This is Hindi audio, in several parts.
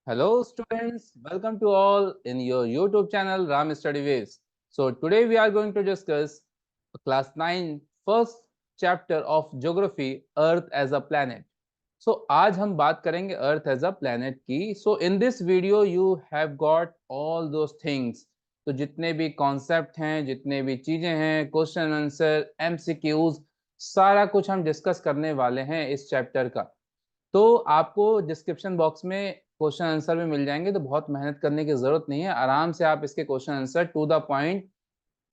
Hello students, welcome to all in your YouTube channel Ram Study Waves. So today we are going to discuss class 9 first chapter of geography Earth as a planet. So आज हम बात करेंगे Earth as a planet की. So in this video you have got all those things. तो जितने भी कॉन्सेप्ट हैं, जितने भी चीजें हैं, क्वेश्चन आंसर, एमसीक्यूज, सारा कुछ हम डिस्कस करने वाले हैं इस चैप्टर का. तो आपको डिस्क्रिप्शन बॉक्स में क्वेश्चन आंसर भी मिल जाएंगे, तो बहुत मेहनत करने की जरूरत नहीं है. आराम से आप इसके question answer to the point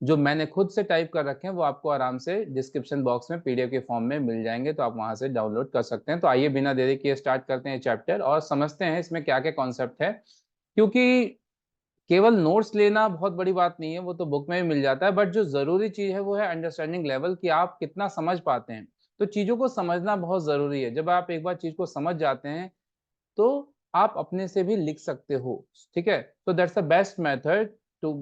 जो मैंने खुद से टाइप कर रखे हैं वो आपको आराम से डिस्क्रिप्शन बॉक्स में पीडीएफ के फॉर्म में मिल जाएंगे, तो आप वहां से डाउनलोड कर सकते हैं. तो आइए बिना देरी किए स्टार्ट करते हैं चैप्टर और समझते हैं इसमें क्या क्या कॉन्सेप्ट है. क्योंकि केवल नोट्स लेना बहुत बड़ी बात नहीं है, वो तो बुक में भी मिल जाता है, बट जो जरूरी चीज है वो है अंडरस्टैंडिंग लेवल, कि आप कितना समझ पाते हैं. तो चीजों को समझना बहुत जरूरी है. जब आप एक बार चीज को समझ जाते हैं तो आप अपने से भी लिख सकते हो. ठीक है, तो that's the best method to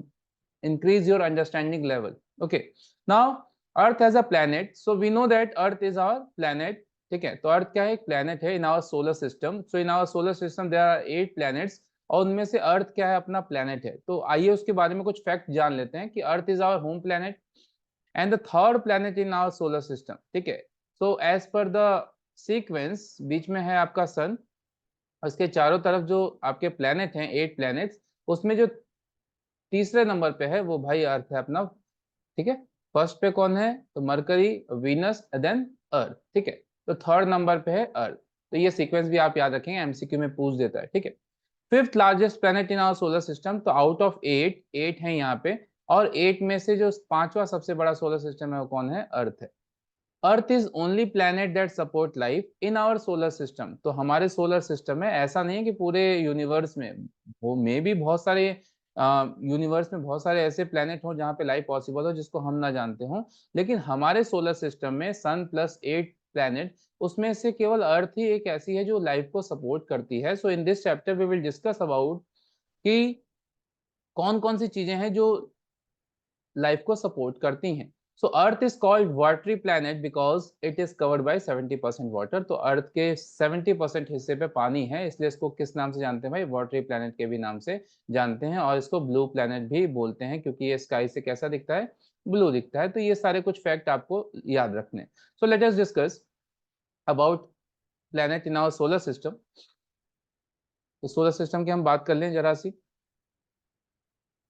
increase your understanding level. Okay, now earth as a planet, so we know that earth is our planet. ठीक है, तो अर्थ क्या है? एक प्लेनेट है in our solar system. So in our solar system there are 8 planets और उनमें से अर्थ क्या है? अपना प्लेनेट है. तो आइए उसके बारे में कुछ फैक्ट जान लेते हैं कि earth is our home planet and the third planet in our solar system. ठीक है, so as per the sequence बीच में है आपका सन, उसके चारों तरफ जो आपके प्लेनेट हैं 8 प्लैनेट्स, उसमें जो तीसरे नंबर पे है वो भाई अर्थ है अपना. ठीक है, फर्स्ट पे कौन है? तो मरकरी, वीनस, देन अर्थ. ठीक है, तो थर्ड नंबर पे है अर्थ. तो ये सीक्वेंस भी आप याद रखेंगे, एमसीक्यू में पूछ देता है. ठीक है, fifth largest planet in our solar system. तो आउट ऑफ 8, 8 है यहाँ पे, और 8 में से जो पांचवा सबसे बड़ा सोलर सिस्टम है वो कौन है? अर्थ है. Earth is only planet that support life in our solar system. तो हमारे सोलर सिस्टम में ऐसा नहीं है कि पूरे यूनिवर्स में, वो में भी बहुत सारे यूनिवर्स में बहुत सारे ऐसे प्लैनेट हो जहाँ पे लाइफ पॉसिबल हो जिसको हम ना जानते हो, लेकिन हमारे सोलर सिस्टम में सन प्लस 8 प्लैनेट, उसमें से केवल अर्थ ही एक ऐसी है जो लाइफ को सपोर्ट करती है. So in this chapter we will discuss about कि कौन कौन सी चीजें हैं जो लाइफ को सपोर्ट करती हैं. So earth is called watery planet because it is covered by 70% water. तो अर्थ के 70% हिस्से पे पानी है, इसलिए इसको किस नाम से जानते हैं भाई? वाटरी प्लैनेट के भी नाम से जानते हैं, और इसको ब्लू प्लैनेट भी बोलते हैं क्योंकि ये स्काई से कैसा दिखता है? ब्लू दिखता है. तो ये सारे कुछ फैक्ट आपको याद रखने. So let us discuss about planet in our solar system. तो सोलर सिस्टम की हम बात कर लें जरा सी.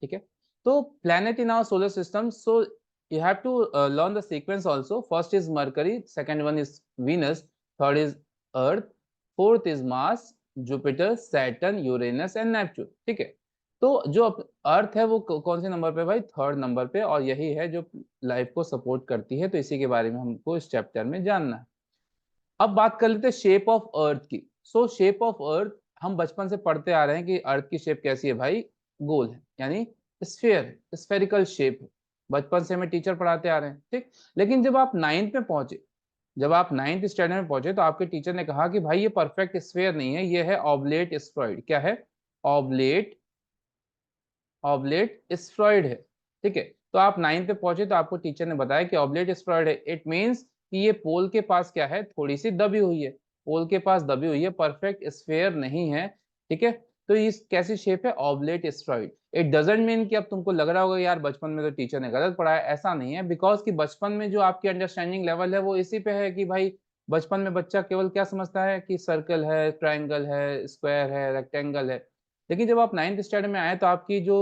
ठीक है, तो planet in our solar system, so you have to learn the sequence also. First is Mercury, second one is Venus, third is Earth, fourth is Mars, Jupiter, Saturn, Uranus and Neptune. ठीक है, तो जो अर्थ है वो कौन से नंबर पे भाई? थर्ड नंबर पे, और यही है जो लाइफ को सपोर्ट करती है. तो इसी के बारे में हमको इस चैप्टर में जानना है. अब बात कर लेते हैं शेप ऑफ अर्थ की. सो शेप ऑफ अर्थ हम बचपन से पढ़ते आ रहे हैं कि अर्थ की शेप कैसी है भाई? गोल है, यानी स्फेयर, स्फेरिकल शेप है. बचपन से हमें टीचर पढ़ाते आ रहे हैं. ठीक, लेकिन जब आप नाइन्थ में पहुंचे, जब आप नाइन्थ स्टैंडर्ड में पहुंचे, तो आपके टीचर ने कहा कि भाई ये परफेक्ट स्फेयर नहीं है, ये है ऑब्लेट स्फेरॉइड. क्या है? ऑब्लेट, ऑब्लेट स्फेरॉइड है. ठीक है, तो आप नाइन्थ पे पहुंचे तो आपको टीचर ने बताया कि ऑब्लेट स्फेरॉइड है. इट मींस कि ये पोल के पास क्या है? थोड़ी सी दबी हुई है. पोल के पास दबी हुई है, परफेक्ट स्फेयर नहीं है. ठीक है, तो इस कैसी शेप है? Oblate spheroid. It doesn't mean कि अब तुमको लग रहा होगा यार बचपन में तो टीचर ने गलत पढ़ाया. ऐसा नहीं है, बिकॉज कि बचपन में जो आपकी अंडरस्टैंडिंग लेवल है वो इसी पे है कि भाई बचपन में बच्चा केवल क्या समझता है कि सर्कल है, ट्राइंगल है, स्क्वायर है, रेक्टेंगल है. लेकिन जब आप नाइन्थ स्टैंडर्ड में आए तो आपकी जो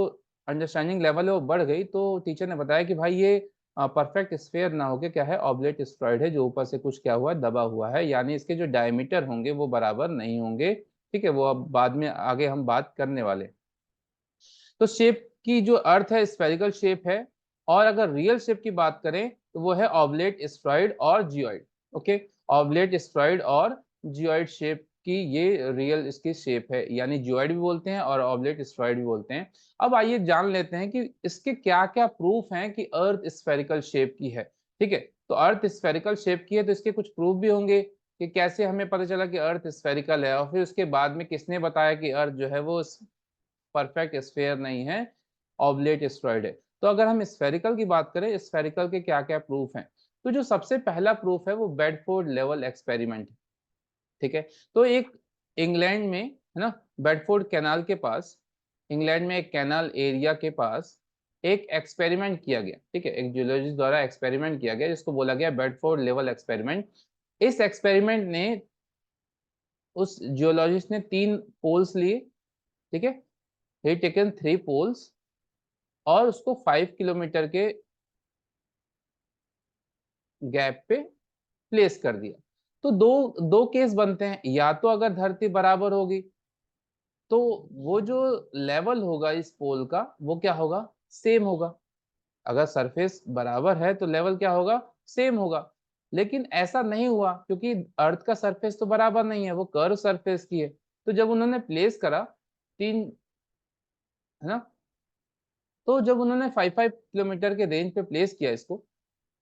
अंडरस्टैंडिंग लेवल है वो बढ़ गई, तो टीचर ने बताया कि भाई ये परफेक्ट स्फेयर ना होके क्या है? ऑब्लेट स्फेरॉइड है, जो ऊपर से कुछ क्या हुआ? दबा हुआ है, यानी इसके जो डायमीटर होंगे वो बराबर नहीं होंगे. ठीक है, वो अब बाद में आगे हम बात करने वाले. तो शेप की जो अर्थ है स्फेरिकल शेप है, और अगर रियल शेप की बात करें तो वो है ऑब्लेट स्फेरॉइड और जियोइड. ओके, ऑब्लेट स्फेरॉइड और जियोइड शेप की ये रियल इसकी शेप है, यानी जियोइड भी बोलते हैं और ऑब्लेट स्फेरॉइड भी बोलते हैं. अब आइए जान लेते हैं कि इसके क्या क्या प्रूफ हैं कि अर्थ स्फेरिकल शेप की है. ठीक है, तो अर्थ स्फेरिकल शेप की है तो इसके कुछ प्रूफ भी होंगे कि कैसे हमें पता चला कि अर्थ स्फेरिकल है, और फिर उसके बाद में किसने बताया कि अर्थ जो है वो परफेक्ट स्फेयर नहीं है, ऑब्लेट स्फेरॉइड है. तो अगर हम स्फेरिकल की बात करें, स्फेरिकल के क्या क्या प्रूफ हैं, तो जो सबसे पहला प्रूफ है वो बेडफोर्ड लेवल एक्सपेरिमेंट है. ठीक है, तो एक इंग्लैंड में है ना, बेडफोर्ड कैनाल के पास, इंग्लैंड में एक कैनाल एरिया के पास एक एक्सपेरिमेंट किया गया, ठीक है, एक जियोलॉजिस्ट द्वारा एक्सपेरिमेंट किया गया जिसको बोला गया बेडफोर्ड लेवल एक्सपेरिमेंट। इस एक्सपेरिमेंट ने, उस जियोलॉजिस्ट ने 3 पोल्स लिए, ठीक है, ही टेकन 3 पोल्स और उसको 5 किलोमीटर के गैप पे प्लेस कर दिया। तो दो दो केस बनते हैं, या तो अगर धरती बराबर होगी तो वो जो लेवल होगा इस पोल का वो क्या होगा, सेम होगा। अगर सरफेस बराबर है तो लेवल क्या होगा, सेम होगा। लेकिन ऐसा नहीं हुआ क्योंकि अर्थ का सरफेस तो बराबर नहीं है, वो कर्व सरफेस की है। तो जब उन्होंने प्लेस करा 3, है ना, तो जब उन्होंने 5 किलोमीटर के रेंज पे प्लेस किया इसको,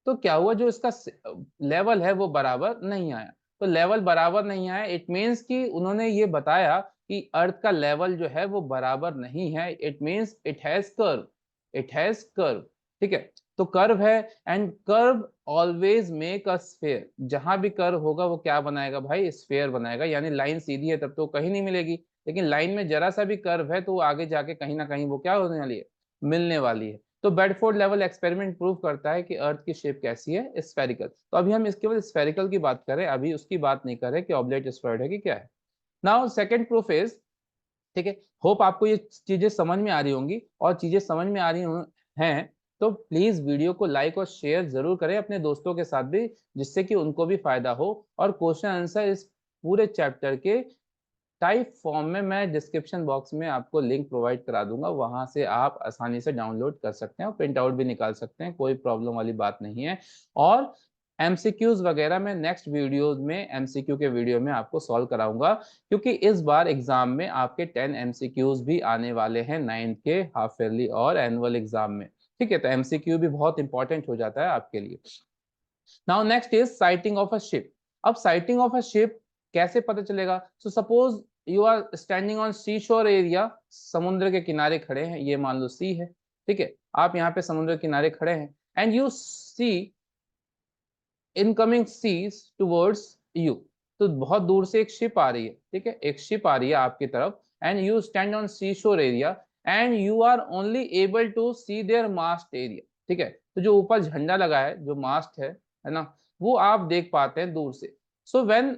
तो क्या हुआ, जो इसका लेवल है वो बराबर नहीं आया। तो लेवल बराबर नहीं आया, इट मीन्स कि उन्होंने ये बताया कि अर्थ का लेवल जो है वो बराबर नहीं है। It means it has curve, it has curve, ठीक है। तो कर्व है, and curve always make a sphere. जहां भी कर्व होगा वो क्या बनाएगा भाई, स्फेयर बनाएगा। यानी लाइन सीधी है तब तो कहीं नहीं मिलेगी, लेकिन लाइन में जरा सा भी कर्व है तो वो आगे जाके कहीं ना कहीं वो क्या होने वाली है, मिलने वाली है। तो बेडफोर्ड लेवल एक्सपेरिमेंट प्रूव करता है कि अर्थ की शेप कैसी है, स्फेरिकल। तो अभी हम इसके केवल स्फेरिकल की बात करें, अभी उसकी बात नहीं कर रहे कि ऑब्लेट स्फेरॉइड है कि क्या है। नाउ सेकंड प्रूफ इज, ठीक है, होप आपको ये चीजें समझ में आ रही होंगी, और चीजें समझ में आ रही हैं तो प्लीज वीडियो को लाइक और शेयर जरूर करें अपने दोस्तों के साथ भी, जिससे कि उनको भी फायदा हो। और क्वेश्चन आंसर इस पूरे चैप्टर के टाइप फॉर्म में मैं डिस्क्रिप्शन बॉक्स में आपको लिंक प्रोवाइड करा दूंगा, वहां से आप आसानी से डाउनलोड कर सकते हैं और प्रिंट आउट भी निकाल सकते हैं, कोई प्रॉब्लम वाली बात नहीं है। और एमसीक्यूज वगैरह मैं नेक्स्ट वीडियोज में, एमसीक्यू के वीडियो में आपको सॉल्व कराऊंगा, क्योंकि इस बार एग्जाम में आपके 10 एमसीक्यूज भी आने वाले हैं 9th के हाफ ईयरली और एनुअल एग्जाम में, ठीक है। तो एमसीक्यू भी बहुत इंपॉर्टेंट हो जाता है आपके लिए। Now next is sighting of a ship. अब साइटिंग ऑफ अ शिप कैसे पता चलेगा? So suppose you are standing on sea shore area, समुद्र के किनारे खड़े हैं, ये मान लो सी है, ठीक है, आप यहाँ पे समुद्र के किनारे खड़े हैं, and you see incoming seas towards you. तो बहुत दूर से एक शिप आ रही है, ठीक है, एक शिप आ रही है आपकी तरफ, and you stand on sea shore area and you are only able to see their mast area, ठीक है। तो जो ऊपर झंडा लगा है, जो मास्ट है ना, वो आप देख पाते हैं दूर से। So when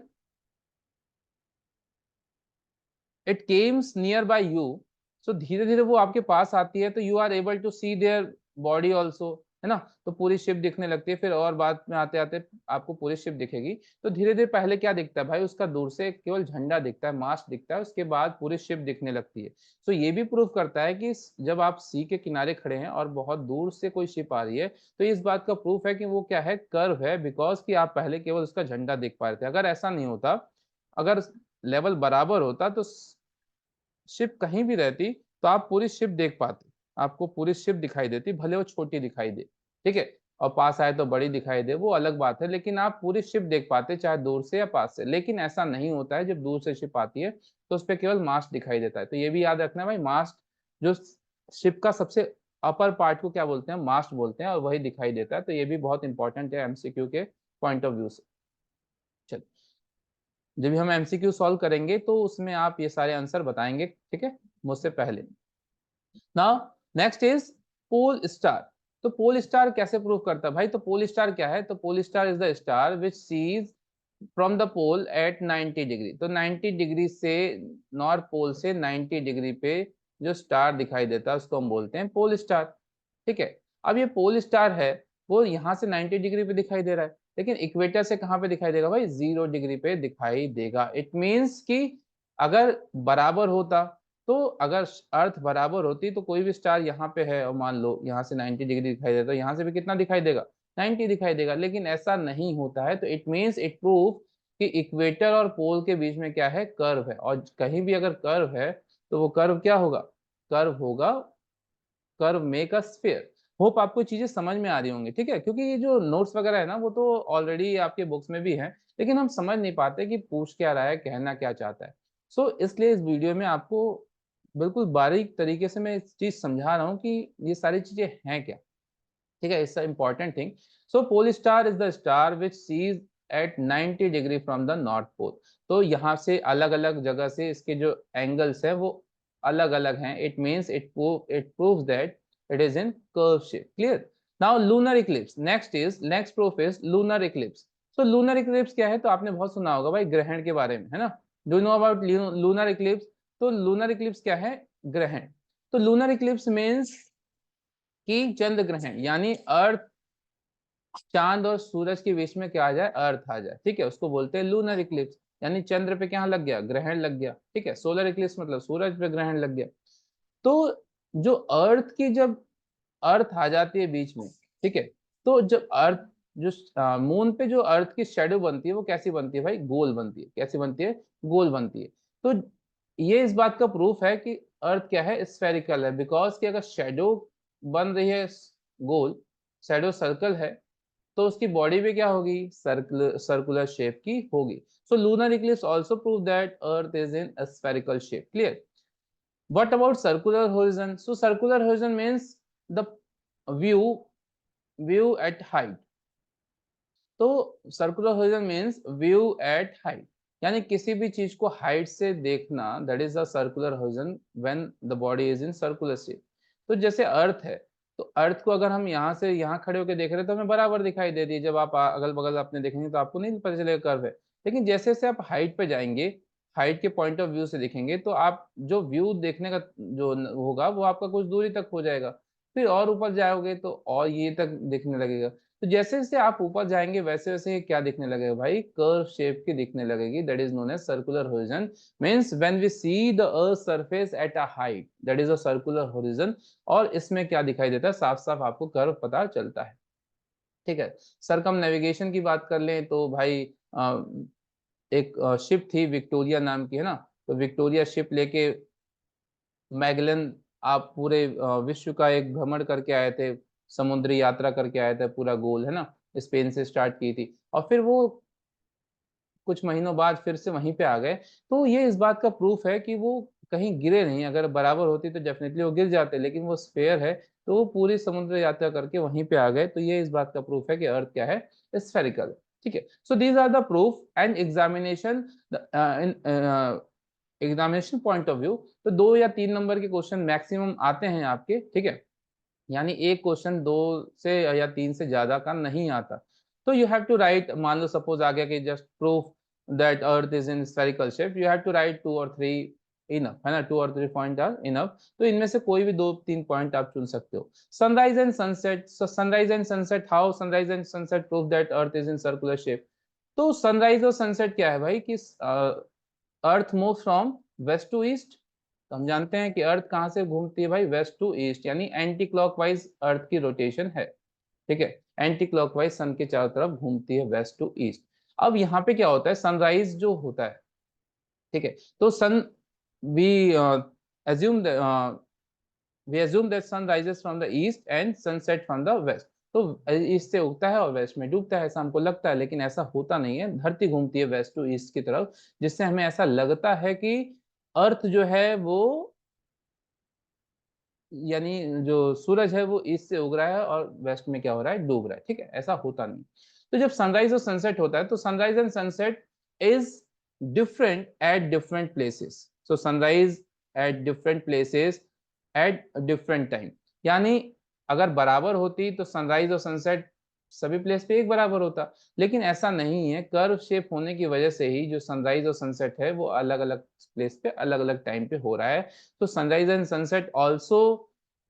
it comes near by you, so धीरे धीरे वो आपके पास आती है, तो you are able to see their body also, है ना। तो पूरी शिप दिखने लगती है, फिर और बाद में आते आते आपको पूरी शिप दिखेगी। तो धीरे धीरे पहले क्या दिखता है भाई, उसका दूर से केवल झंडा दिखता है, मास्ट दिखता है, उसके बाद पूरी शिप दिखने लगती है। सो ये भी प्रूव करता है कि जब आप सी के किनारे खड़े हैं और बहुत दूर से कोई शिप आ रही है, तो इस बात का प्रूफ है कि वो क्या है, कर्व है, बिकॉज कि आप पहले केवल उसका झंडा देख पा रहे थे। अगर ऐसा नहीं होता, अगर लेवल बराबर होता तो शिप कहीं भी रहती तो आप पूरी शिप देख पाते, आपको पूरी शिप दिखाई देती, भले वो छोटी दिखाई दे, ठीक है, और पास आए तो बड़ी दिखाई दे, वो अलग बात है, लेकिन आप पूरी शिप देख पाते चाहे दूर से या पास से। लेकिन ऐसा नहीं होता है, जब दूर से शिप आती है तो उस पर केवल मास्ट दिखाई देता है। तो ये भी याद रखना है भाई, मास्ट जो शिप का सबसे अपर पार्ट को क्या बोलते हैं, मास्ट बोलते हैं, और वही दिखाई देता है। तो ये भी बहुत इंपॉर्टेंट है एमसीक्यू के पॉइंट ऑफ व्यू से। चलिए, जब भी हम एमसीक्यू सॉल्व करेंगे तो उसमें आप ये सारे आंसर बताएंगे, ठीक है, मुझसे पहले। Now next is pole star. तो पोल स्टार कैसे प्रूव करता है भाई? तो पोल स्टार क्या है? तो pole star is the star which sees from the pole at 90 degree. तो 90 डिग्री से, नॉर्थ पोल से 90 डिग्री पे जो स्टार दिखाई देता है उसको हम बोलते हैं पोल स्टार, ठीक है। अब ये पोल स्टार है, वो यहाँ से 90 डिग्री पे दिखाई दे रहा है, लेकिन इक्वेटर से कहाँ पे दिखाई देगा भाई, 0 डिग्री पे दिखाई देगा। इट मीन्स कि अगर बराबर होता, तो अगर अर्थ बराबर होती तो कोई भी स्टार यहाँ पे है और मान लो यहाँ से 90 डिग्री दिखाई देता, यहाँ से भी कितना दिखाई देगा, 90 दिखाई देगा। लेकिन ऐसा नहीं होता है, तो इट मीन्स इट प्रूव कि इक्वेटर और पोल के बीच में क्या है, कर्व है, और कहीं भी अगर कर्व है तो वो कर्व क्या होगा, कर्व होगा, curve make a sphere. Hope आपको चीजें समझ में आ रही होंगी, ठीक है, क्योंकि ये जो नोट्स वगैरह है ना वो तो ऑलरेडी आपके बुक्स में भी है, लेकिन हम समझ नहीं पाते कि पूछ क्या रहा है, कहना क्या चाहता है। सो इसलिए इस वीडियो में आपको बिल्कुल बारीक तरीके से मैं इस चीज समझा रहा हूँ कि ये सारी चीजें हैं क्या, ठीक है, it's important thing. So pole star is the star which sees at 90 degree from the north pole. तो यहाँ से अलग अलग जगह से इसके जो एंगल्स है वो अलग अलग हैं। It means it proves that it is in curve shape. Clear? Now lunar Eclipse, next proof is lunar Eclipse. तो लूनर इक्लिप्स क्या है? तो आपने बहुत सुना होगा भाई ग्रहण के बारे में, है ना? Do know about lunar Eclipse? तो लूनर इक्लिप्स क्या है? ग्रहण। तो लूनर इक्लिप्स मीन्स कि चंद्र ग्रहण, यानी अर्थ, चांद और सूरज के बीच में क्या आ जाए? अर्थ आ जाए। ठीक है, उसको बोलते हैं लूनर इक्लिप्स। यानी चंद्र पे क्या लग गया? ग्रहण लग गया। ठीक है, सोलर इक्लिप्स मतलब सूरज पे ग्रहण लग गया। तो जो अर्थ की, जब अर्थ आ जाती है बीच में, ठीक है, तो जब अर्थ, जो मून पे जो अर्थ की शेडो बनती है वो कैसी बनती है भाई? गोल बनती है। कैसी बनती है? गोल बनती है। तो ये इस बात का प्रूफ है कि अर्थ क्या है? स्फेरिकल है। बिकॉज कि अगर शेडो बन रही है गोल, शेडो सर्कल है, तो उसकी बॉडी पे क्या होगी? सर्कुलर सर्कुलर शेप की होगी। So lunar eclipse also prove that earth is in spherical shape. Clear? What about circular horizon? So circular horizon means the view at height. तो circular horizon means view at height, यानी किसी भी चीज को हाइट से देखना, that is a circular horizon when the body is in circular shape. तो जैसे अर्थ है, तो अर्थ को अगर हम यहाँ से यहाँ खड़े होकर देख रहे हैं तो हमें बराबर दिखाई दे रही है। जब आप अगल बगल अपने देखेंगे तो आपको नहीं पता चलेगा कर्व है। लेकिन जैसे जैसे आप हाइट पे जाएंगे, हाइट के पॉइंट ऑफ व्यू से देखेंगे, तो आप जो व्यू देखने का जो होगा वो आपका कुछ दूरी तक हो जाएगा। फिर और ऊपर जाओगे तो और ये तक दिखने लगेगा। तो जैसे जैसे आप ऊपर जाएंगे वैसे वैसे ये क्या दिखने लगेगा भाई? कर्व शेप की दिखने लगेगी। That is known as circular horizon. Means when we see the earth surface at a height, that is a circular horizon. और इसमें क्या दिखाई देता है? साफ साफ आपको कर्व पता चलता है। ठीक है, सरकम नेविगेशन की बात कर लें तो भाई एक शिप थी विक्टोरिया नाम की, है ना? तो विक्टोरिया शिप लेके मैगलन, आप पूरे विश्व का एक भ्रमण करके आए थे, समुद्री यात्रा करके आए थे, पूरा गोल, है ना? स्पेन से स्टार्ट की थी और फिर वो कुछ महीनों बाद फिर से वहीं पे आ गए। तो ये इस बात का प्रूफ है कि वो कहीं गिरे नहीं। अगर बराबर होती तो डेफिनेटली वो गिर जाते, लेकिन वो स्फेयर है तो वो पूरी समुद्र यात्रा करके वहीं पे आ गए। तो ये इस बात का प्रूफ है कि अर्थ क्या है? स्फेरिकल। ठीक है, so these are the proof and examination in examination point of view. तो 2 या 3 नंबर के क्वेश्चन मैक्सिमम आते हैं आपके। ठीक है, यानी एक क्वेश्चन 2 से या 3 से ज्यादा का नहीं आता। तो यू हैव टू राइट, मान लो सपोज आ गया कि just proof that earth is in spherical shape, you have to write 2 और 3 इनफ, है ना? 2 और 3 पॉइंट आर इनफ। तो इनमें से कोई भी 2-3 पॉइंट आप चुन सकते हो। Sunrise and sunset, sunrise and sunset, how sunrise and sunset prove that earth is in circular shape? तो सनराइज और सनसेट क्या है भाई? कि earth move from west to east. तो हम जानते हैं कि अर्थ कहाँ से घूमती है भाई? वेस्ट टू ईस्ट, यानी एंटी क्लॉकवाइज अर्थ की रोटेशन है। ठीक है, एंटी क्लॉकवाइज सन के चारों तरफ घूमती है, वेस्ट टू ईस्ट। अब यहाँ पे क्या होता है? सनराइज जो होता है, ठीक है, तो सन, we assume we assume that sun rises from the east and sunset from the west। तो ईस्ट से उगता है और वेस्ट में डूबता है, ऐसा हमको लगता है, लेकिन ऐसा होता नहीं है। धरती घूमती है वेस्ट टू ईस्ट की तरफ, जिससे हमें ऐसा लगता है कि अर्थ जो है वो, यानी जो सूरज है वो ईस्ट से उग रहा है और वेस्ट में क्या हो रहा है? डूब रहा है। ठीक है, ऐसा होता नहीं। तो जब सनराइज और सनसेट होता है तो sunrise and sunset is different at different places. So sunrise at different places at different time, यानी अगर बराबर होती तो सनराइज और सनसेट सभी प्लेस पे एक बराबर होता। लेकिन ऐसा नहीं है, कर्व शेप होने की वजह से ही जो सनराइज और सनसेट है वो अलग अलग प्लेस पे अलग अलग टाइम पे हो रहा है। So sunrise and sunset also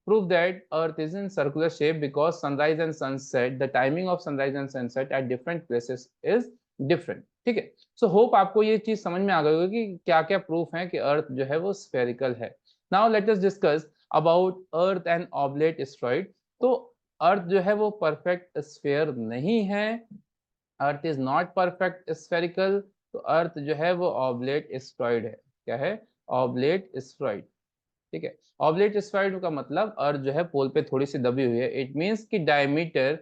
prove that Earth is in circular shape because sunrise and sunset, the timing of sunrise and sunset at different places is different। ठीक है, सो होप आपको ये चीज समझ में आ गई होगी कि क्या क्या प्रूफ है कि अर्थ जो है वो स्फेरिकल है। Now let us discuss about earth and oblate asteroid. तो अर्थ जो है वो परफेक्ट स्फेयर नहीं है, earth is not perfect spherical. तो अर्थ जो है वो ऑब्लेट एस्ट्रॉइड है। क्या है? Oblate asteroid. ठीक है, ऑब्लेट स्फेरॉइड का मतलब अर्थ जो है पोल पे थोड़ी सी दबी हुई है। इट मींस कि diameter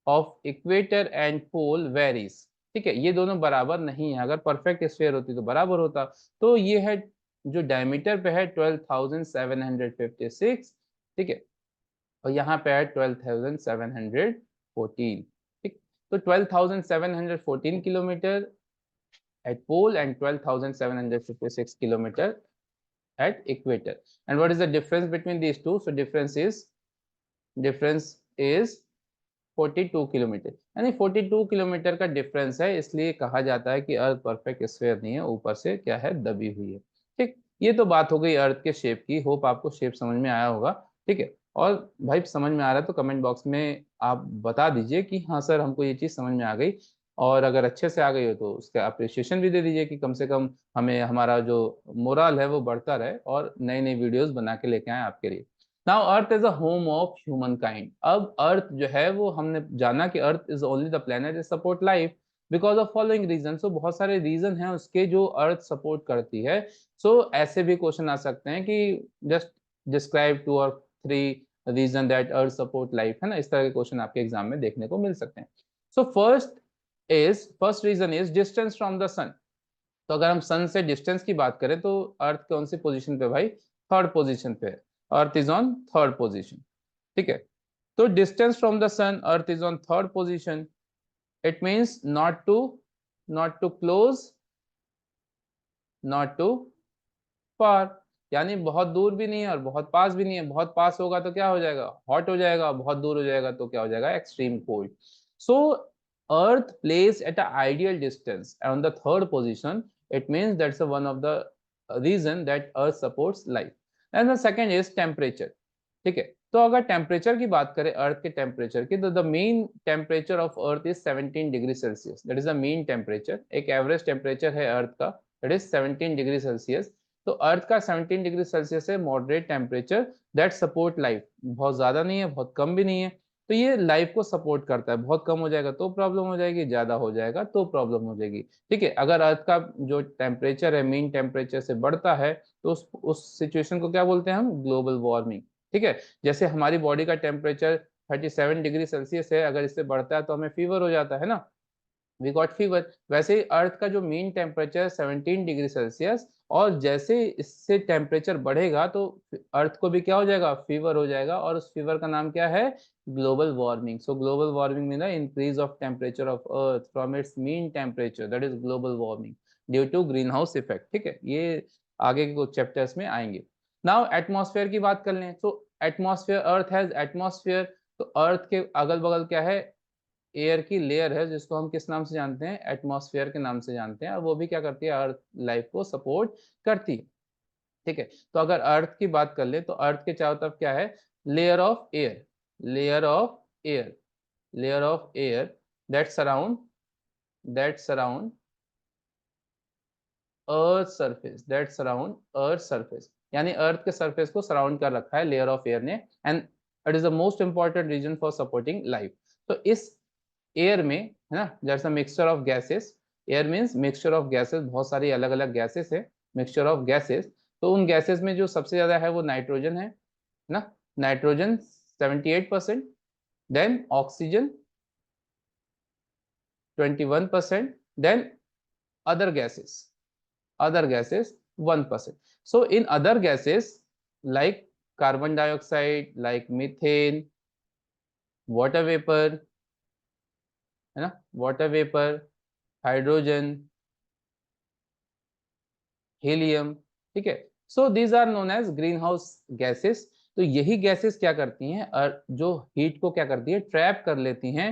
of equator and pole varies. ठीक है, ये दोनों बराबर नहीं है। अगर परफेक्ट स्फेयर होती तो बराबर होता। तो ये है जो डायमीटर पे है 12,756। ठीक है, और यहाँ पे है 12,714। ठीक, तो 12,714 kilometre at pole and 12,756 kilometer at equator. And what is the difference between these two? So difference is 42 kilometre, यानी 42 किलोमीटर का डिफरेंस है, इसलिए कहा जाता है कि अर्थ परफेक्ट स्फीयर नहीं है, ऊपर से क्या है, दबी हुई है। ठीक, ये तो बात हो गई अर्थ के शेप की। होप आपको शेप समझ में आया होगा। ठीक है, और भाई समझ में आ रहा है तो कमेंट बॉक्स में आप बता दीजिए कि हाँ सर हमको ये चीज़ समझ में आ गई, और अगर अच्छे से आ गई हो तो उसका अप्रिशिएशन भी दे दीजिए कि कम से कम हमें हमारा जो मोरल है वो बढ़ता रहे और नई नई वीडियोस बना के लेके आए आपके लिए। Now earth is a home of human kind. अब अर्थ जो है वो हमने जाना कि earth is only the planet that support life because of following reason. So बहुत सारे रीजन हैं उसके जो अर्थ सपोर्ट करती है। सो ऐसे भी क्वेश्चन आ सकते हैं कि जस्ट डिस्क्राइब 2 और 3 reason that earth support life, है ना, इस तरह के क्वेश्चन आपके एग्जाम में देखने को मिल सकते हैं। So first reason is distance from the sun. तो अगर हम सन से डिस्टेंस की बात करें तो अर्थ कौन सी पोजीशन पे भाई, थर्ड पोजीशन पे है। Earth is on third position. ठीक है, तो distance from the sun, earth is on third position. It means not too close, not too far, यानी बहुत दूर भी नहीं है और बहुत पास भी नहीं है। बहुत पास होगा तो क्या हो जाएगा, हॉट हो जाएगा, बहुत दूर हो जाएगा तो क्या हो जाएगा, extreme cold. So earth place at a ideal distance on the third position, it means that's one of the reason that earth supports life. And the second is temperature. ठीक है, तो अगर टेम्परेचर की बात करें अर्थ के टेम्परेचर की, तो the mean temperature of earth is 17 degree Celsius. That is the mean temperature, एक एवरेज टेम्परेचर है अर्थ का, दैट इज 17 डिग्री सेल्सियस। तो अर्थ का 17 डिग्री सेल्सियस है moderate temperature that support life. बहुत ज्यादा नहीं है, बहुत कम भी नहीं है, तो ये लाइफ को सपोर्ट करता है। बहुत कम हो जाएगा तो प्रॉब्लम हो जाएगी, ज्यादा हो जाएगा तो प्रॉब्लम हो जाएगी। ठीक है, अगर अर्थ का जो टेम्परेचर है मीन टेम्परेचर से बढ़ता है तो उस सिचुएशन को क्या बोलते हैं हम, ग्लोबल वार्मिंग। ठीक है, जैसे हमारी बॉडी का टेम्परेचर 37 डिग्री सेल्सियस है, अगर इससे बढ़ता है तो हमें फीवर हो जाता है ना, वी गॉट फीवर। वैसे ही अर्थ का जो मीन टेम्परेचर 17 डिग्री सेल्सियस, और जैसे इससे टेम्परेचर बढ़ेगा तो अर्थ को भी क्या हो जाएगा, फीवर हो जाएगा, और उस फीवर का नाम क्या है, global warming. So global warming mean the increase of temperature of earth from its mean temperature, that is global warming due to green house effect. ठीक है, ये आगे के कुछ चैप्टर्स में आएंगे। नाउ एटमॉस्फेयर की बात कर लें। तो एटमॉस्फेयर, अर्थ हैज एटमॉस्फेयर। तो अर्थ के अगल बगल क्या है, एयर की लेयर है, जिसको हम किस नाम से जानते हैं, एटमॉस्फेयर के नाम से जानते हैं, और वो भी क्या करती है, अर्थ लाइफ को सपोर्ट करती है। ठीक है, तो अगर अर्थ की बात कर ले तो अर्थ के चारों तरफ क्या है, layer of air, layer of air, layer of air that surround earth surface, that surround earth surface, यानी अर्थ के सरफेस को सराउंड कर रखा है लेयर ऑफ एयर ने, and it is the most important reason for supporting life. तो इस एयर में, है ना, that's a mixture of gases. Air means mixture of gases, बहुत सारी अलग अलग गैसेस है, मिक्सचर ऑफ गैसेस। तो उन गैसेस में जो सबसे ज्यादा है वो नाइट्रोजन है ना, nitrogen 78%, then oxygen 21%, then other gases, other gases 1%. So in other gases like carbon dioxide, like methane, water vapor, है ना, water vapor, hydrogen, helium, ठीक है, so these are known as greenhouse gases. तो यही गैसेस क्या करती हैं, जो हीट को क्या करती है, ट्रैप कर लेती हैं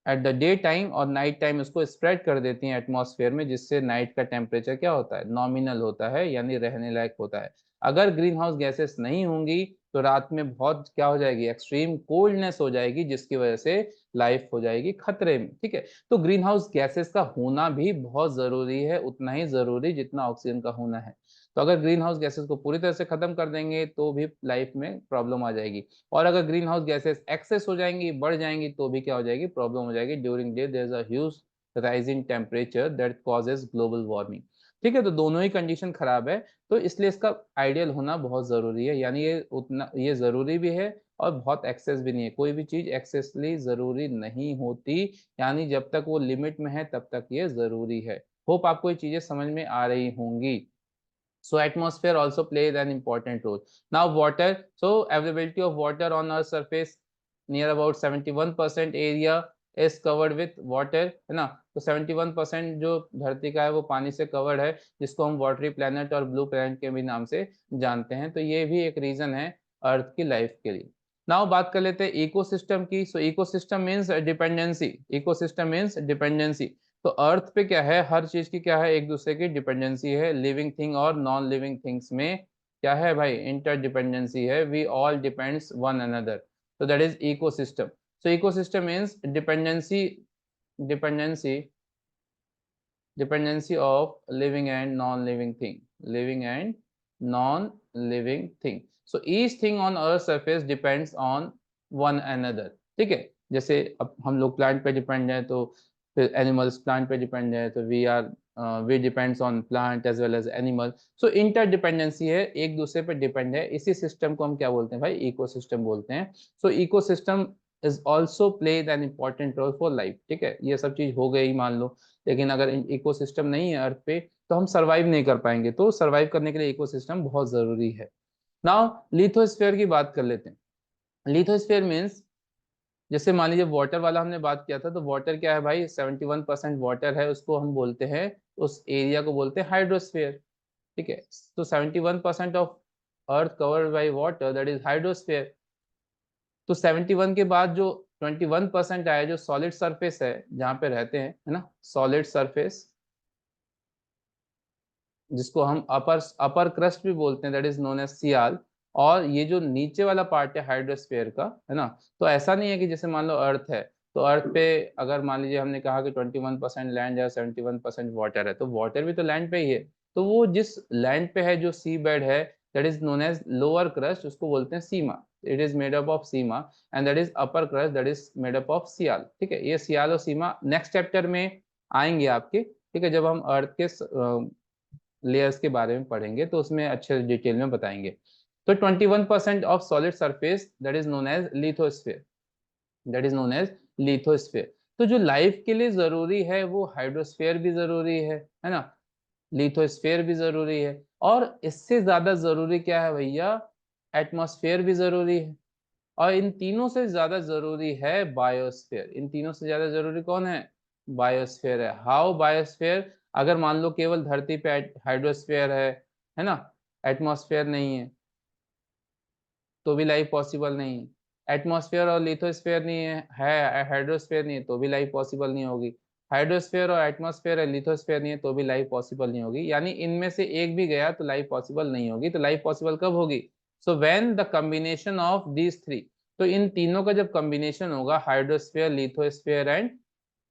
एट द डे टाइम, और नाइट टाइम उसको स्प्रेड कर देती हैं एटमॉस्फेयर में, जिससे नाइट का टेम्परेचर क्या होता है, नॉमिनल होता है, यानी रहने लायक होता है। अगर ग्रीन हाउस गैसेस नहीं होंगी तो रात में बहुत क्या हो जाएगी, एक्सट्रीम कोल्डनेस हो जाएगी, जिसकी वजह से लाइफ हो जाएगी खतरे में। ठीक है, तो ग्रीन हाउस गैसेस का होना भी बहुत जरूरी है, उतना ही जरूरी जितना ऑक्सीजन का होना है। तो अगर ग्रीन हाउस गैसेस को पूरी तरह से खत्म कर देंगे तो भी लाइफ में प्रॉब्लम आ जाएगी, और अगर ग्रीन हाउस गैसेस एक्सेस हो जाएंगी, बढ़ जाएंगी, तो भी क्या हो जाएगी, प्रॉब्लम हो जाएगी। During day there is a huge rise in temperature that causes global warming. ठीक है, तो दोनों ही कंडीशन खराब है, तो इसलिए इसका आइडियल होना बहुत जरूरी है, यानी ये उतना ये जरूरी भी है और बहुत एक्सेस भी नहीं है। कोई भी चीज एक्सेसली जरूरी नहीं होती, यानी जब तक वो लिमिट में है तब तक ये जरूरी है। होप आपको ये चीजें समझ में आ रही होंगी। So atmosphere also plays an important role. Now water, so availability of water on Earth's surface near about 71% area is covered with water, है ना। तो 71% जो धरती का है वो पानी से कवर्ड है, जिसको हम वाटरी प्लैनेट और ब्लू प्लैनेट के भी नाम से जानते हैं। तो ये भी एक रीजन है अर्थ की लाइफ के लिए। नाउ बात कर लेते हैं इकोसिस्टम की। सो ecosystem means dependency, ecosystem means dependency. तो अर्थ पे क्या है, हर चीज की क्या है, एक दूसरे की डिपेंडेंसी है। लिविंग थिंग और नॉन लिविंग थिंग्स में क्या है भाई, इंटरडिपेंडेंसी है। We all depends one another, so that is ecosystem. So ecosystem means dependency dependency of living and non-living thing, living and non-living thing. So each thing on earth surface depends on one another. ठीक है, जैसे अब हम लोग प्लांट पे डिपेंड है, तो फिर एनिमल्स प्लांट पे डिपेंड है, तो we depends on plant as well as animal. So interdependency है, एक दूसरे पे डिपेंड है। इसी सिस्टम को हम क्या बोलते हैं भाई, इकोसिस्टम बोलते हैं। So ecosystem is also played an important role for life. ठीक है, ये सब चीज हो गई मान लो, लेकिन अगर इकोसिस्टम नहीं है अर्थ पे तो हम सरवाइव नहीं कर पाएंगे। तो सरवाइव करने के लिए इकोसिस्टम बहुत जरूरी है। नाउ लिथोस्फीयर की बात कर लेते हैं। लिथोस्फीयर मीन्स, जैसे मान लीजिए वाटर वाला हमने बात किया था, तो वाटर क्या है भाई, 71% वाटर है, उसको हम बोलते हैं, उस एरिया को बोलते हैं हाइड्रोस्फीयर। ठीक है, तो 71% of earth covered by water, that is hydrosphere. तो 71 के बाद जो 21% आया, जो सॉलिड सरफेस है जहाँ पे रहते हैं, है ना, सॉलिड सरफेस, जिसको हम अपर अपर क्रस्ट भी बोलते हैं, दैट इज नोन एज सियाल। और ये जो नीचे वाला पार्ट है हाइड्रोस्फीयर का, है ना, तो ऐसा नहीं है कि जैसे मान लो अर्थ है, तो अर्थ पे अगर मान लीजिए हमने कहा कि 21% लैंड है, 71% वाटर है, तो वाटर भी तो लैंड पे ही है। तो वो जिस लैंड पे है, जो सी बेड है, that is known as lower crust, उसको बोलते हैं sima. It is made up of sima, and that is upper crust, that is made up of sial. ठीक है, ये सियाल और सीमा नेक्स्ट चैप्टर में आएंगे आपके। ठीक है, जब हम अर्थ के लेयर्स के बारे में पढ़ेंगे तो उसमें अच्छे डिटेल में बताएंगे। तो 21% of solid surface, that is known as lithosphere, that is known as lithosphere. तो जो लाइफ के लिए जरूरी है वो हाइड्रोस्फीयर भी जरूरी है ना, लिथोस्फीयर भी जरूरी है, और इससे ज्यादा जरूरी क्या है भैया, एटमॉस्फेयर भी जरूरी है। और इन तीनों से ज्यादा जरूरी है बायोस्फीयर। इन तीनों से ज्यादा जरूरी कौन है, बायोस्फीयर है। हाउ बायोस्फीयर, अगर मान लो केवल धरती पे हाइड्रोस्फीयर है ना, एटमॉस्फेयर नहीं है, तो भी लाइफ पॉसिबल नहीं है। एटमॉस्फेयर और लिथोस्फेयर नहीं है हाइड्रोस्फेयर नहीं है, तो भी लाइफ पॉसिबल नहीं होगी। हाइड्रोस्फेयर और एटमॉस्फेयर है, लिथोस्फेयर नहीं है, तो भी लाइफ पॉसिबल नहीं होगी। यानी इनमें से एक भी गया तो लाइफ पॉसिबल नहीं होगी। तो लाइफ पॉसिबल कब होगी, so when the combination of these three. तो इन तीनों का जब कॉम्बिनेशन होगा, हाइड्रोस्फेयर, लिथोस्फेयर एंड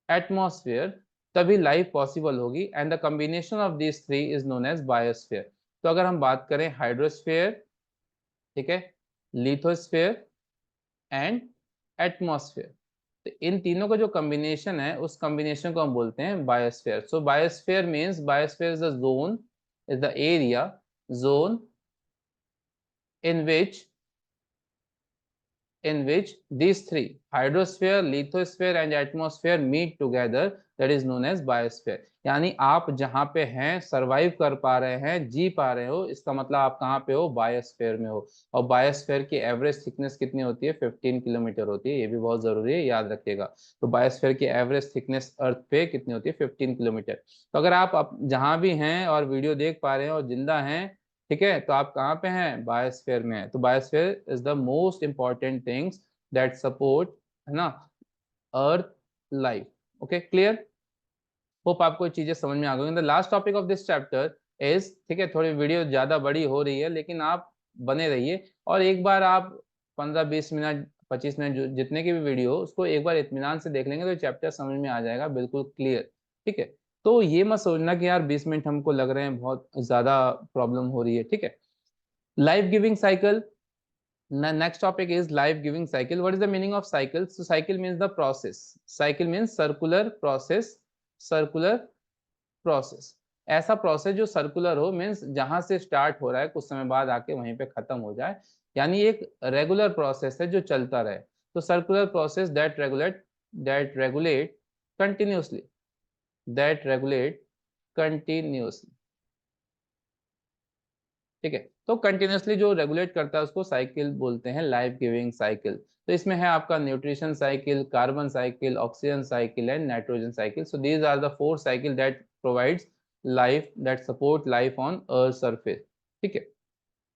एटमॉस्फेयर, तभी लाइफ पॉसिबल होगी। And the combination of these three is known as biosphere. तो अगर हम बात करें हाइड्रोस्फेयर, ठीक है, लिथोस्फेयर एंड एटमॉस्फेयर, तो इन तीनों का जो कॉम्बिनेशन है, उस कॉम्बिनेशन को हम बोलते हैं biosphere. So biosphere means, biosphere is the zone, is the area, zone in which these three, hydrosphere, lithosphere and atmosphere meet together, that is known as biosphere। यानी आप जहां पे हैं, सरवाइव कर पा रहे हैं, जी पा रहे हो, इसका मतलब आप कहाँ पे हो, बायोस्फेयर में हो। और बायोस्फेयर की एवरेज थिकनेस कितनी होती है, 15 किलोमीटर होती है। ये भी बहुत जरूरी है, याद रखिएगा। तो बायोस्फेयर की एवरेज थिकनेस अर्थ पे कितनी होती है, 15 किलोमीटर। तो अगर आप जहां भी हैं और वीडियो देख पा रहे हैं और जिंदा हैं, ठीक है, तो आप कहाँ पे हैं, बायोस्फीयर में है। तो biosphere is the most important things that support, है ना, अर्थ लाइफ। Okay, clear. होप आपको ये चीजें समझ में आ गई। The last topic of this chapter is, ठीक है, थोड़ी वीडियो ज्यादा बड़ी हो रही है, लेकिन आप बने रहिए। और एक बार आप 15-20 मिनट 25 मिनट जितने की भी वीडियो हो, उसको एक बार इत्मीनान से देख लेंगे तो चैप्टर समझ में आ जाएगा बिल्कुल क्लियर। ठीक है, तो ये मत सोचना कि यार 20 मिनट हमको लग रहे हैं, बहुत ज्यादा प्रॉब्लम हो रही है। ठीक है, life giving cycle. Next topic is life giving cycle. What is the meaning of cycle? So cycle means the process. Cycle means circular process. Circular process, ऐसा प्रोसेस जो सर्कुलर हो, मीन्स जहां से स्टार्ट हो रहा है कुछ समय बाद आके वहीं पे खत्म हो जाए। यानी एक रेगुलर प्रोसेस है जो चलता रहे। तो circular process that regulate continuously, that regulate continuously. ठीक है। तो कंटिन्यूसली जो रेगुलेट करता है उसको साइकिल बोलते हैं, लाइफ गिविंग साइकिल। तो इसमें है आपका nutrition cycle, carbon cycle, oxygen cycle and nitrogen cycle. So these are the 4 cycle that provides life, that support life on earth surface. ठीक है,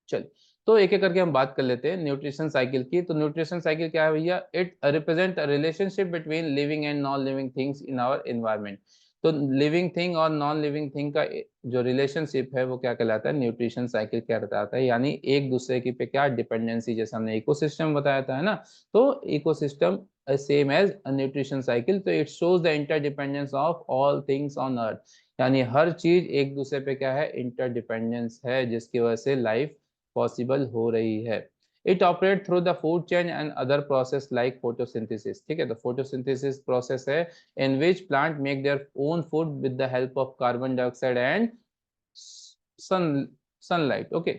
चलिए तो एक एक करके हम बात कर लेते हैं न्यूट्रिशन साइकिल की। तो न्यूट्रिशन साइकिल क्या है भैया? It represent a relationship between living and non living things in our environment. तो लिविंग थिंग और नॉन लिविंग थिंग का जो रिलेशनशिप है वो क्या कहलाता है? न्यूट्रिशन साइकिल क्या कहलाता है? यानी एक दूसरे की पे क्या डिपेंडेंसी, जैसे हमने इकोसिस्टम बताया था, है ना। तो ecosystem same as nutrition cycle. तो it shows the interdependence of all things on earth, यानी हर चीज एक दूसरे पे क्या है? इंटरडिपेंडेंस है, जिसकी वजह से लाइफ पॉसिबल हो रही है। It operate through the food chain and other process like photosynthesis. ठीक है, तो फोटोसिंथेसिस प्रोसेस है in which plant make their own food with the help of carbon dioxide and sun sunlight. Okay,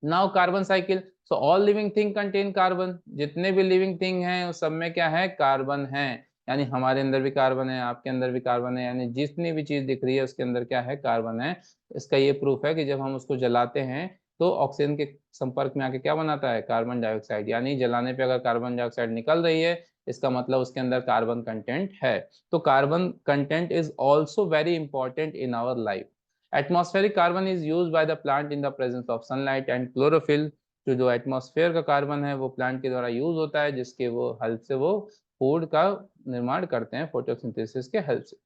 now carbon cycle. So all living thing contain carbon, जितने भी लिविंग थिंग हैं उस सब में क्या है? कार्बन है। यानी हमारे अंदर भी कार्बन है, आपके अंदर भी कार्बन है, यानी जितनी भी चीज दिख रही है उसके अंदर क्या है? कार्बन है। इसका ये प्रूफ है कि जब हम उसको जलाते हैं तो ऑक्सीजन के संपर्क में आके क्या बनाता है? Carbon dioxide. यानी जलाने पे अगर कार्बन डाइऑक्साइड निकल रही है, इसका मतलब उसके अंदर कार्बन कंटेंट है। तो carbon content is also very important in our life. Atmospheric carbon is use by the plant in the presence of sunlight and chlorophyll. जो एटमॉस्फेयर का कार्बन है वो प्लांट के द्वारा यूज होता है, जिसके वो हेल्प से वो फूड का निर्माण करते हैं फोटोसिंथेसिस के हेल्प से।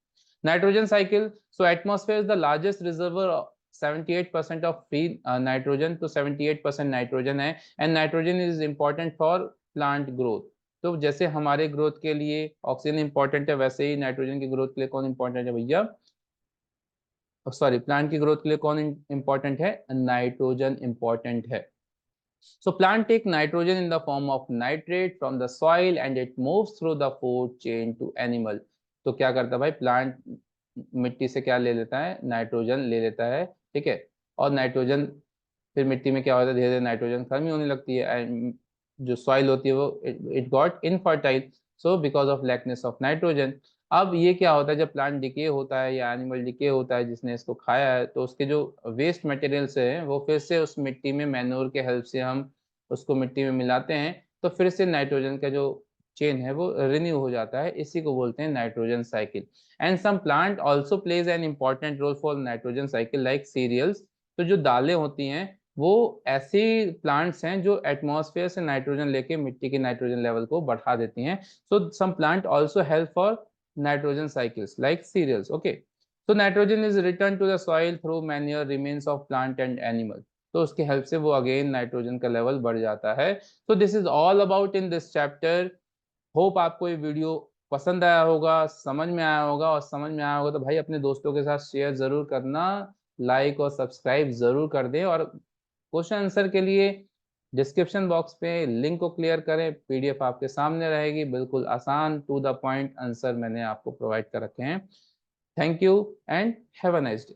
Nitrogen cycle. So atmosphere is the largest reservoir 78% of free nitrogen. तो 78% नाइट्रोजन है and nitrogen is important for plant growth. तो जैसे हमारे ग्रोथ के लिए ऑक्सीजन इंपॉर्टेंट है, वैसे ही नाइट्रोजन की ग्रोथ के लिए कौन इंपॉर्टेंट है भैया? सॉरी, प्लांट की ग्रोथ के लिए कौन इंपॉर्टेंट है? नाइट्रोजन इंपॉर्टेंट है। So plant take nitrogen in the form of nitrate from the soil and it moves through the food chain to animal. तो क्या करता है भाई? प्लांट मिट्टी से क्या ले लेता है? नाइट्रोजन ले लेता है। ठीक है, और नाइट्रोजन फिर मिट्टी में क्या होता है? धीरे धीरे नाइट्रोजन कमी होने लगती है एंड जो सॉइल होती है वो it got infertile, so because of लैकनेस of nitrogen. अब ये क्या होता है? जब प्लांट डिके होता है या एनिमल डिके होता है जिसने इसको खाया है, तो उसके जो वेस्ट मटेरियल्स है वो फिर से उस मिट्टी में मैन्योर के हेल्प से हम उसको मिट्टी में मिलाते हैं, तो फिर से नाइट्रोजन का जो चेन है वो रिन्यू हो जाता है। इसी को बोलते हैं nitrogen cycle. And some plant also plays an important role for nitrogen cycle like cereals. तो जो दालें होती हैं वो ऐसी प्लांट्स हैं जो एटमॉस्फेयर से नाइट्रोजन लेके मिट्टी के नाइट्रोजन लेवल को बढ़ा देती हैं। So some plant also help for nitrogen cycles like cereals. Okay, so nitrogen is returned to the soil through manure remains of plant and animal। तो उसके हेल्प से वो अगेन नाइट्रोजन का लेवल बढ़ जाता है। तो this is all about in this chapter. Hope आपको ये वीडियो पसंद आया होगा, समझ में आया होगा, और समझ में आया होगा तो भाई अपने दोस्तों के साथ शेयर जरूर करना, लाइक और सब्सक्राइब जरूर कर दें। और क्वेश्चन आंसर के लिए डिस्क्रिप्शन बॉक्स पे लिंक को क्लियर करें, पीडीएफ आपके सामने रहेगी, बिल्कुल आसान टू द पॉइंट आंसर मैंने आपको प्रोवाइड कर रखे हैं। Thank you and have a nice day.